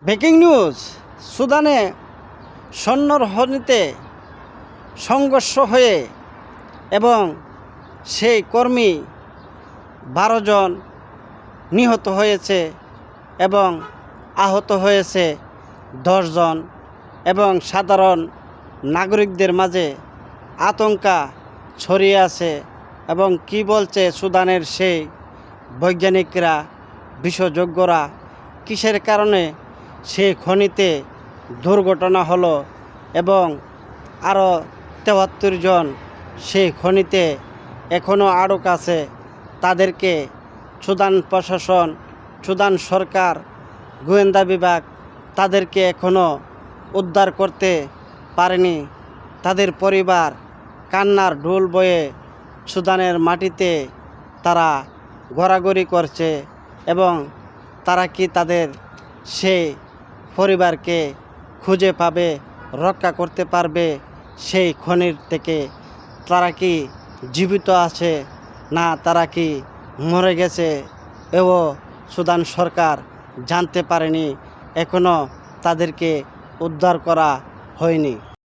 Breaking news, সুদানে সৈন্যর খনিতে সংঘর্ষ হয়ে এবং সেই কর্মী 12 জন নিহত হয়েছে এবং আহত হয়েছে 10 জন এবং সাধারণ নাগরিকদের মাঝে আতঙ্কা ছড়িয়ে আছে। এবং কি বলছে সুদানের সেই বৈজ্ঞানিকরা, বিশেষজ্ঞরা, কিসের কারণে সেই খনিতে দুর্ঘটনা হলো এবং আরও 73 জন সেই খনিতে এখনও আটক আছে। তাদেরকে সুদান প্রশাসন, সুদান সরকার, গোয়েন্দা বিভাগ তাদেরকে এখনও উদ্ধার করতে পারেনি। তাদের পরিবার কান্নার ঢোল বয়ে সুদানের মাটিতে তারা ঘোরাঘুরি করছে এবং তারা কি তাদের সেই পরিবারকে খুঁজে পাবে, রক্ষা করতে পারবে সেই খনির থেকে? তারা কি জীবিত আছে না তারা কি মরে গেছে এও সুদান সরকার জানতে পারেনি। এখনও তাদেরকে উদ্ধার করা হয়নি।